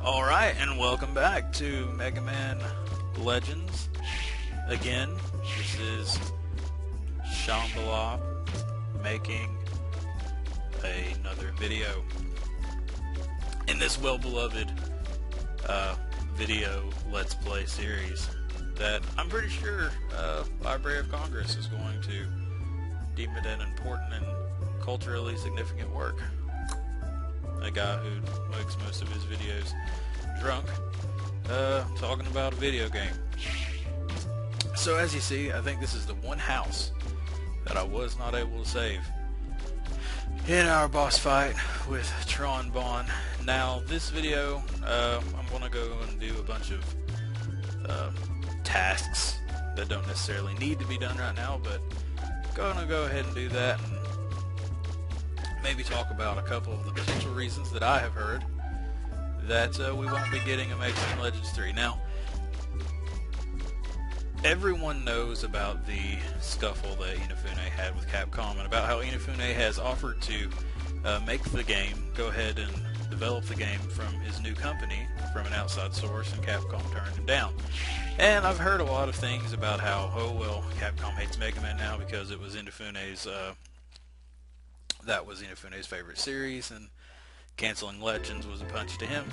Alright, and welcome back to Megaman Legends. Again, this is Shambala making another video in this well-beloved video Let's Play series that I'm pretty sure Library of Congress is going to deem it an important and culturally significant work. A guy who makes most of his videos drunk, talking about a video game. So as you see, I think this is the one house that I was not able to save in our boss fight with Tron Bond. Now this video, I'm going to go and do a bunch of tasks that don't necessarily need to be done right now, but I'm going to go ahead and do that and maybe talk about a couple of the potential reasons that I have heard that we won't be getting a Megaman Legends 3. Now, everyone knows about the scuffle that Inafune had with Capcom and about how Inafune has offered to make the game, go ahead and develop the game from his new company, from an outside source, and Capcom turned him down. And I've heard a lot of things about how, oh well, Capcom hates Mega Man now because it was Inafune's that was Inafune's favorite series, and canceling Legends was a punch to him.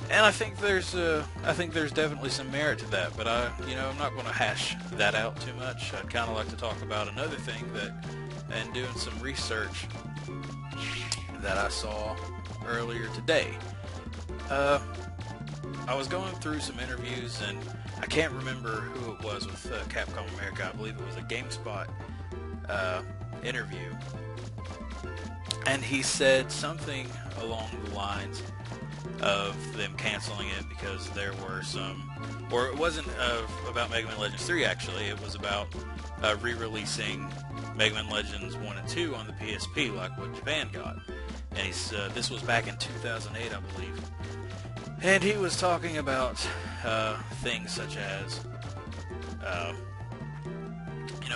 And I think there's definitely some merit to that, but I'm not going to hash that out too much. I'd kind of like to talk about another thing that, and doing some research that I saw earlier today. I was going through some interviews, and I can't remember who it was with Capcom America. I believe it was a GameSpot interview. And he said something along the lines of them canceling it because there were some, or it wasn't about Mega Man Legends 3 actually, it was about re-releasing Mega Man Legends 1 and 2 on the PSP like what Japan got. And he's, this was back in 2008 I believe. And he was talking about things such as,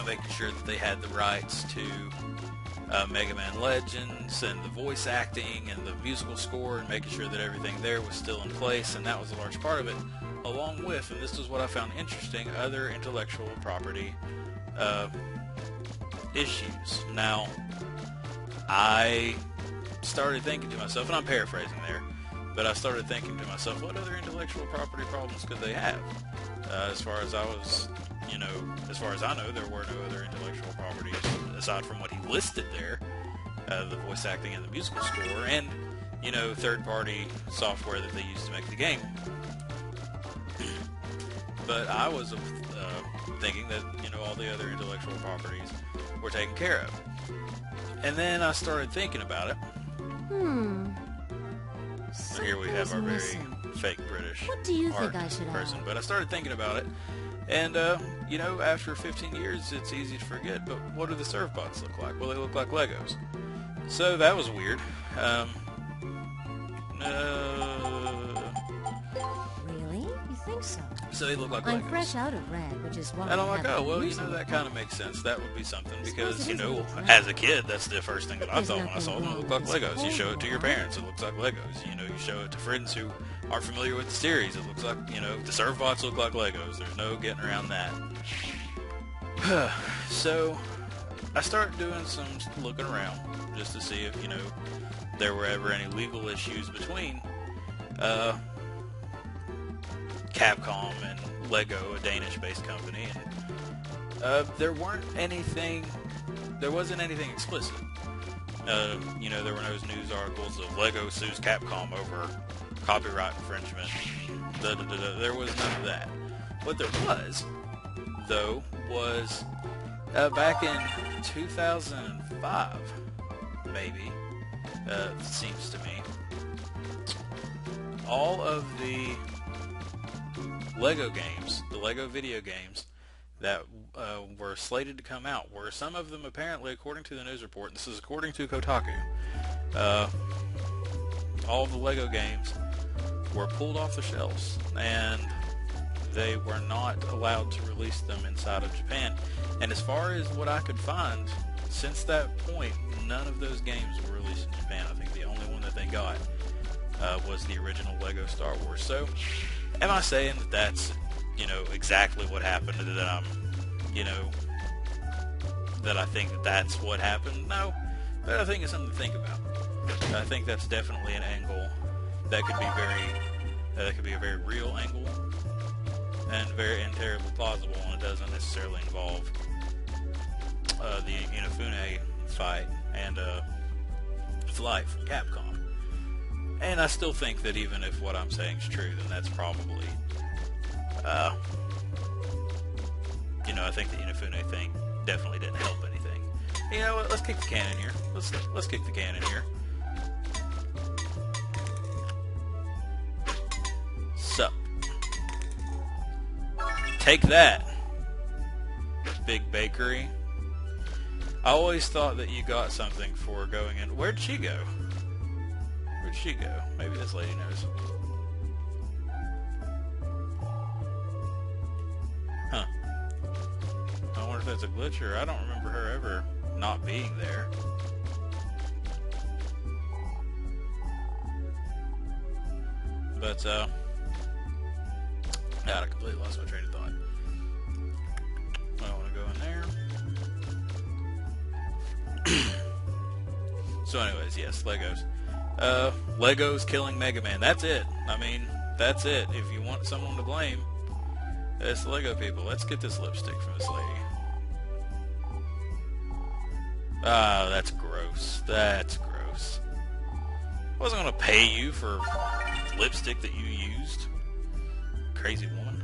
making sure that they had the rights to Mega Man Legends and the voice acting and the musical score, and making sure that everything there was still in place, and that was a large part of it, along with, and this is what I found interesting, other intellectual property issues. Now, I started thinking to myself, and I'm paraphrasing there, but I started thinking to myself, what other intellectual property problems could they have? As far as I know, there were no other intellectual properties aside from what he listed there, the voice acting and the musical score, and, third-party software that they used to make the game. But I was thinking that, all the other intellectual properties were taken care of. And then I started thinking about it. So here we have our very fake British What do you think I should person. have? But I started thinking about it, and, after 15 years, it's easy to forget, but what do the serve bots look like? Well, they look like Legos. So that was weird. Really? You think so? So they look like I'm Legos. fresh out of rag, which is why And I'm I like, haven't oh, well, been using that it. kind of makes sense. That would be something, because, Suppose it is a bit rough. as a kid, that's the first thing that I There's thought when I nothing saw them. It wrong looked like with this Legos. You show it to your whole parents, it looks like Legos. You show it to friends who aren't familiar with the series. It looks like, the serve bots look like Legos. There's no getting around that. So, I started doing some looking around, just to see if, there were ever any legal issues between Capcom and Lego, a Danish-based company, and there wasn't anything explicit. There were no news articles of Lego sues Capcom over copyright infringement. There was none of that. What there was, though, was back in 2005, maybe, seems to me, all of the Lego games, the Lego video games that were slated to come out, were some of them apparently, according to the news report, and this is according to Kotaku, all of the Lego games were pulled off the shelves, and they were not allowed to release them inside of Japan. And as far as what I could find, since that point, none of those games were released in Japan. I think the only one that they got was the original Lego Star Wars. So, am I saying that that's, exactly what happened, that I'm, that I think that that's what happened? No, but I think it's something to think about. I think that's definitely an angle that could be a very real angle, and terribly plausible, and it doesn't necessarily involve the Inafune fight and flight from Capcom. And I still think that even if what I'm saying is true, then that's probably, I think the Inafune thing definitely didn't help anything. You know what? Let's kick the can in here. Let's kick the can in here. Sup? Take that, big bakery. I always thought that you got something for going in. Where'd she go? Where'd she go? Maybe this lady knows. Huh. I wonder if that's a glitch, or I don't remember her ever not being there. But, God, I completely lost my train of thought. I don't want to go in there. So anyways, yes, Legos. Legos killing Megaman. That's it. I mean, that's it. If you want someone to blame, it's the Lego people. Let's get this lipstick from this lady. Ah, that's gross. That's gross. I wasn't going to pay you for lipstick that you used. Crazy woman.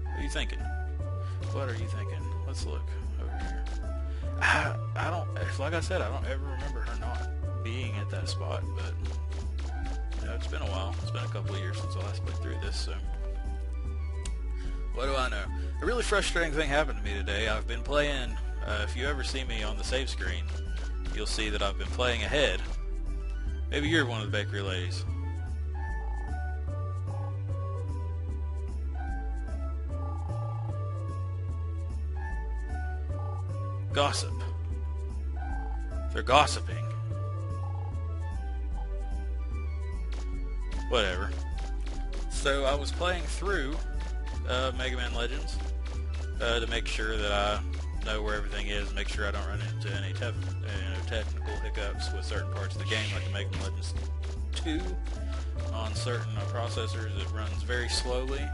What are you thinking? What are you thinking? Let's look over here. I don't, like I said, I don't ever remember her not being at that spot, but, it's been a while. It's been a couple of years since I last played through this, so. What do I know? A really frustrating thing happened to me today. I've been playing, if you ever see me on the save screen, you'll see that I've been playing ahead. Maybe you're one of the bakery ladies. Gossip. They're gossiping. Whatever. So I was playing through Mega Man Legends to make sure that I know where everything is, make sure I don't run into any technical hiccups with certain parts of the game, like the Mega Man Legends 2. On certain processors, it runs very slowly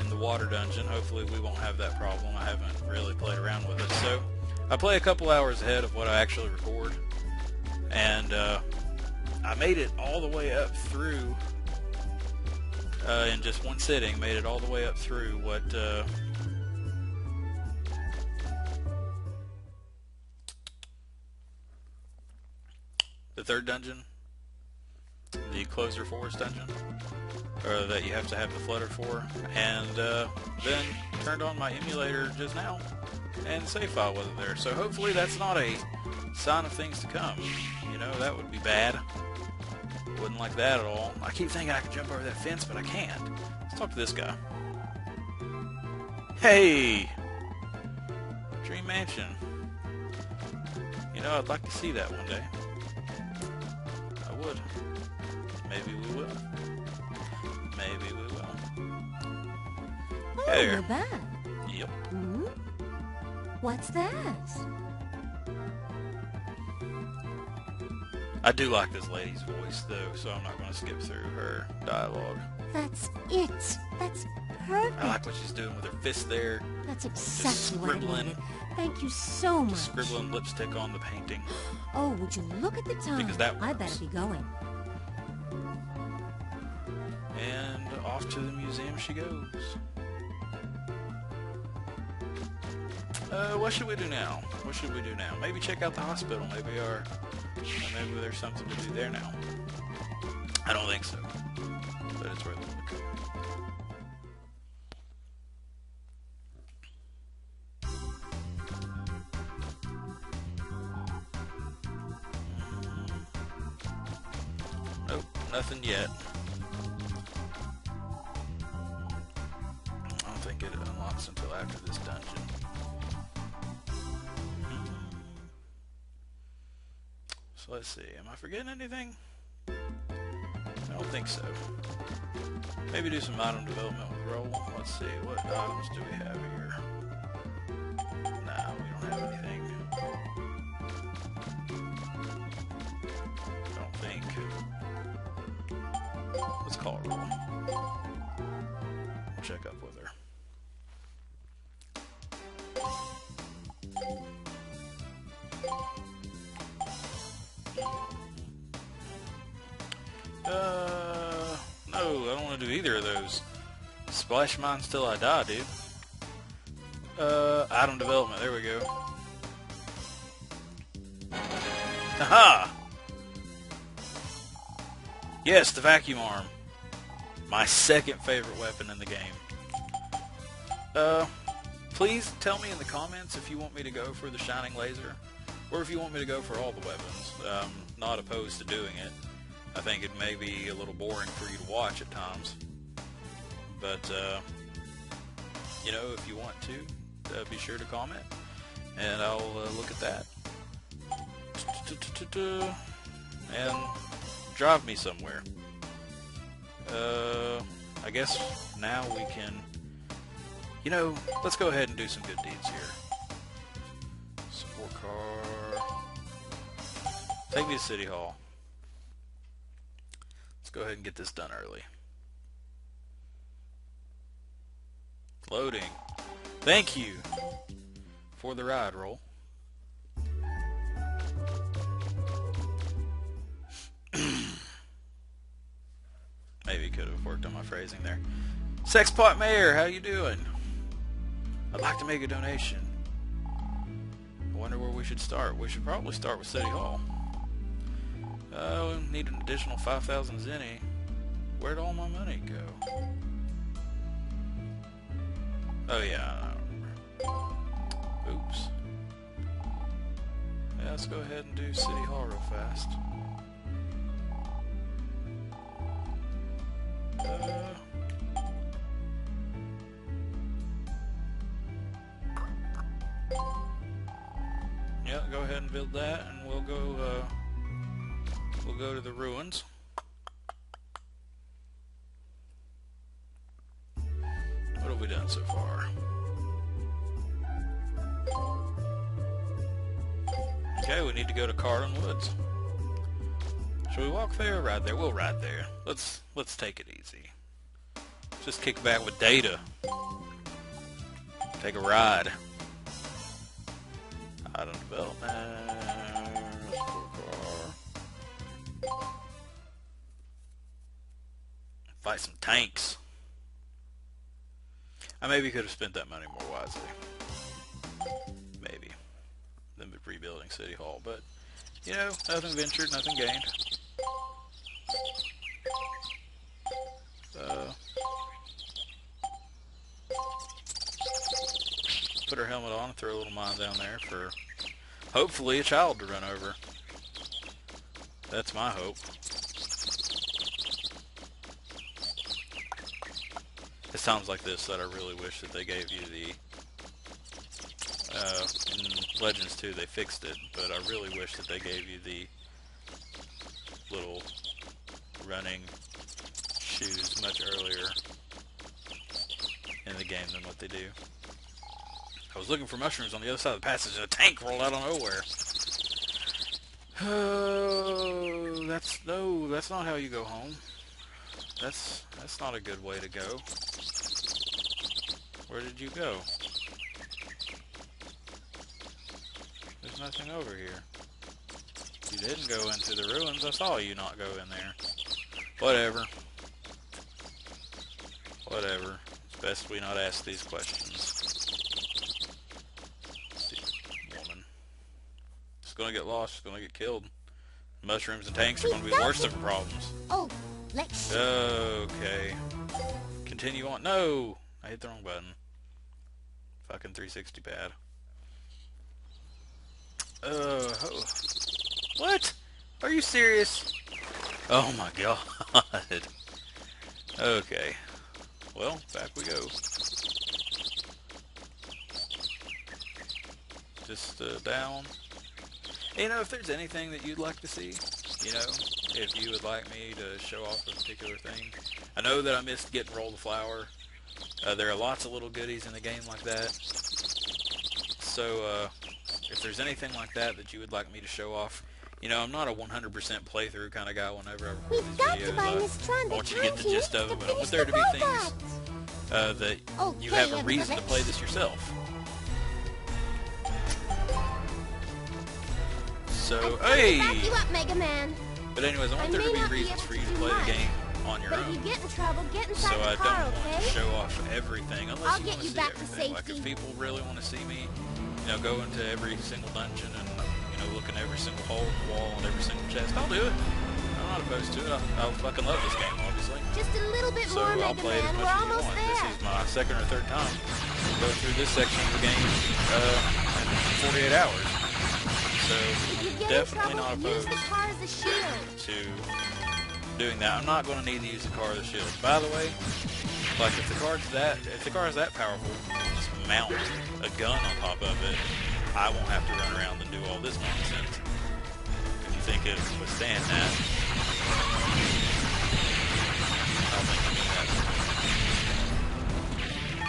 in the water dungeon. Hopefully we won't have that problem. I haven't really played around with it, so I play a couple hours ahead of what I actually record, and I made it all the way up through in just one sitting. Made it all the way up through what the third dungeon, the Closer Forest dungeon, or that you have to have the flutter for, and then turned on my emulator just now, and the save file wasn't there. So hopefully that's not a sign of things to come. That would be bad. Wouldn't like that at all. I keep thinking I can jump over that fence, but I can't. Let's talk to this guy. Hey! Dream Mansion. I'd like to see that one day. I would. Maybe we will. Maybe we will. Oh, Hey there. you're back. Yep. Hmm? What's that? I do like this lady's voice, though, so I'm not going to skip through her dialogue. That's it. That's perfect. I like what she's doing with her fist there. That's exactly what I scribbling. needed. Thank you so much. Just scribbling lipstick on the painting. Oh, would you look at the time? Because that I works. better be going. And off to the museum she goes. What should we do now? What should we do now? Maybe check out the hospital. Maybe there's something to do there now. I don't think so, but it's worth a look. Nope, nothing yet. I don't think it unlocks until after this dungeon. So let's see, am I forgetting anything? think so. Maybe do some item development with roll. Let's see, what items do we have here? Nah, we don't have anything. I don't think. Let's call it roll. We'll check up with her. No, I don't want to do either of those. Splash mines till I die, dude. Item development, there we go. Haha! Yes, the vacuum arm. My second favorite weapon in the game. Please tell me in the comments if you want me to go for the shining laser, or if you want me to go for all the weapons. Not opposed to doing it. I think it may be a little boring for you to watch at times. But, you know, if you want to, be sure to comment, and I'll look at that. And drive me somewhere. I guess now we can, you know, let's go ahead and do some good deeds here. Support car. Take me to City Hall. Let's go ahead and get this done early. Loading. Thank you for the ride, roll. Maybe could have worked on my phrasing there. Sexpot Mayor, how you doing? I'd like to make a donation. I wonder where we should start. We should probably start with City Hall. We need an additional 5,000 zenny. Where'd all my money go? Oh yeah, I remember. Oops. Yeah, let's go ahead and do City Hall real fast. Yeah, go ahead and build that, and we'll go to the ruins. What have we done so far? Okay, we need to go to Carlin Woods. Should we walk there or ride there? We'll ride there. Let's take it easy. Just kick back with Data. Take a ride. Item development. Fight some tanks. I maybe could have spent that money more wisely. Maybe. Than rebuilding City Hall. But, you know, nothing ventured, nothing gained. Put her helmet on and throw a little mine down there for hopefully a child to run over. That's my hope. It sounds like this that I really wish that they gave you the in Legends 2 they fixed it, but I really wish that they gave you the little running shoes much earlier in the game than what they do. I was looking for mushrooms on the other side of the passage and a tank rolled out of nowhere. Oh, that's not how you go home. That's not a good way to go. Where did you go? There's nothing over here. You didn't go into the ruins. I saw you not go in there. Whatever. Whatever. It's best we not ask these questions. Woman. She's gonna get lost. She's gonna get killed. Mushrooms and tanks are gonna be the worst of her problems. Oh, let's... Okay. Continue on. No! I hit the wrong button. Fucking 360 pad. Oh. What? Are you serious? Oh my god. Okay. Well, back we go. Just down. You know, if there's anything that you'd like to see, you know, if you would like me to show off a particular thing. I know that I missed getting Roll the Flower. There are lots of little goodies in the game like that. So, if there's anything like that that you would like me to show off, you know, I'm not a 100% playthrough kind of guy whenever I record these videos. I want you to get the gist of it, but I want there to be things that you have a reason to play this yourself. So, hey! Back you up, Megaman. But anyways, I want there to be reasons for you to play the game on your But if own. you get in trouble, get So inside I the car, don't want to okay? show off everything unless I'll you get want to you see back to everything. Like if safety. people really want to see me, you know, go into every single dungeon and, you know, look in every single hole in the wall and every single chest, I'll do it. I'm not opposed to it. I fucking love this game, obviously. Just a little bit So more, I'll play it as Megaman. much We're as you almost want. there. This is my second or third time going through this section of the game in 48 hours. So If you get definitely in not trouble, use opposed the car as a shield. to doing that. I'm not going to need to use the car as a shield. By the way, like if the car is that powerful, just mount a gun on top of it. I won't have to run around and do all this nonsense. If you think it would withstand that, I don't think it can that.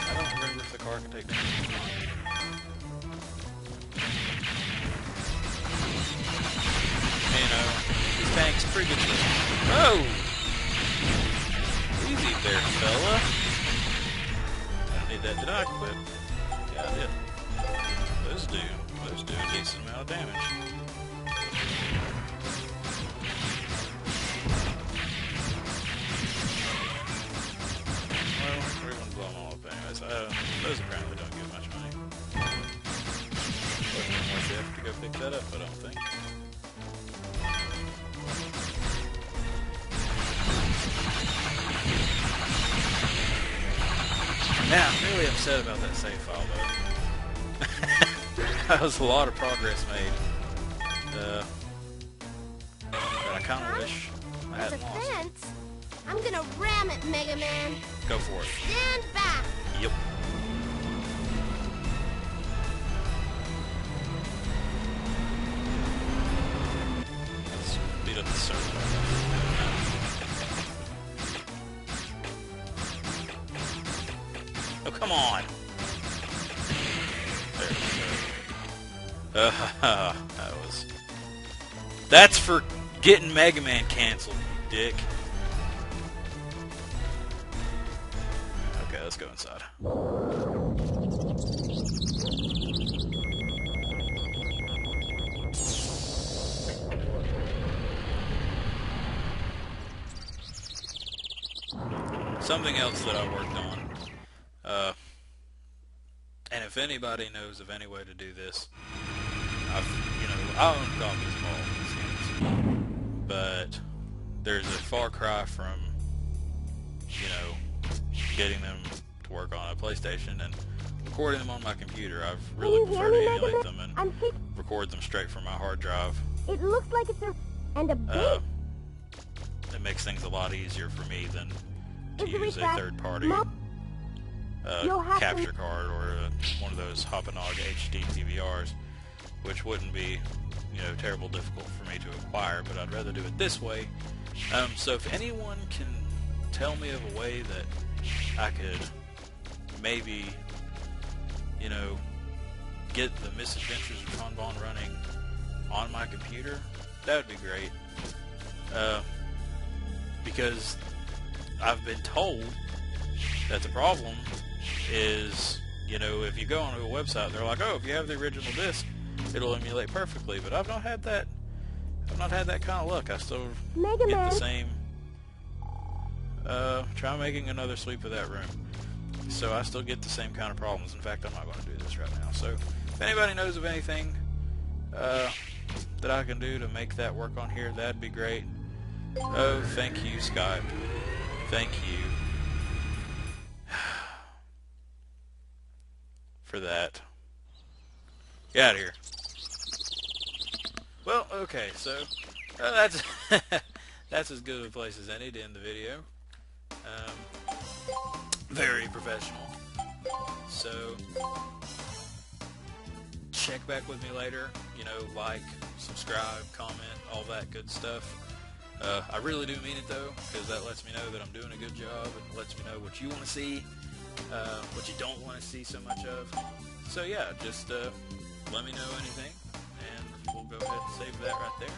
I don't remember if the car can take damage. You know, these tanks are pretty good shit. Oh! Easy there, fella. I need that. Did I equip? Yeah, I did. Those do a decent amount of damage. Well, we're going to blow them all up anyways. Those apparently don't give much money. Unless you have to go pick that up, I don't think. Now, I'm really upset about that save file, though. That was a lot of progress made. But I kind of wish I There's a hadn't lost. fence. I'm gonna ram it, Megaman. Go for it. Stand back. Yep. Let's beat up the server. Oh, come on! There we go. That was... That's for getting Megaman canceled, you dick. Okay, let's go inside. Something else that I worked on, and if anybody knows of any way to do this, I own copies of all these games, but there's a far cry from, you know, getting them to work on a PlayStation and recording them on my computer. I've really preferred to emulate them and record them straight from my hard drive. It looks like it's a big. It makes things a lot easier for me than to use a third-party capture card or one of those Hoppenog HD PVRs, which wouldn't be, you know, terrible difficult for me to acquire, but I'd rather do it this way. So if anyone can tell me of a way that I could maybe, you know, get the Misadventures of Tron Bond running on my computer, that would be great. Because I've been told that the problem is, you know, if you go onto a website, they're like, oh, if you have the original disc, it'll emulate perfectly. But I've not had that kind of luck. I still get the same. Try making another sweep of that room. So I still get the same kind of problems. In fact, I'm not going to do this right now. So if anybody knows of anything that I can do to make that work on here, that'd be great. Oh, thank you, Skype. Thank you for that. Get out of here. Well, okay, so that's that's as good of a place as any to end the video. Very professional. So check back with me later. You know, like, subscribe, comment, all that good stuff. I really do mean it though, because that lets me know that I'm doing a good job, and lets me know what you want to see, what you don't want to see so much of. So yeah, just let me know anything, and we'll go ahead and save that right there.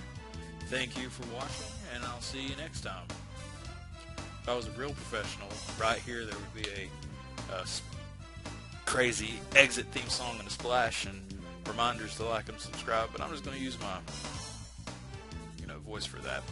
Thank you for watching, and I'll see you next time. If I was a real professional, right here there would be a crazy exit theme song and a splash and reminders to like and subscribe, but I'm just going to use my voice for that.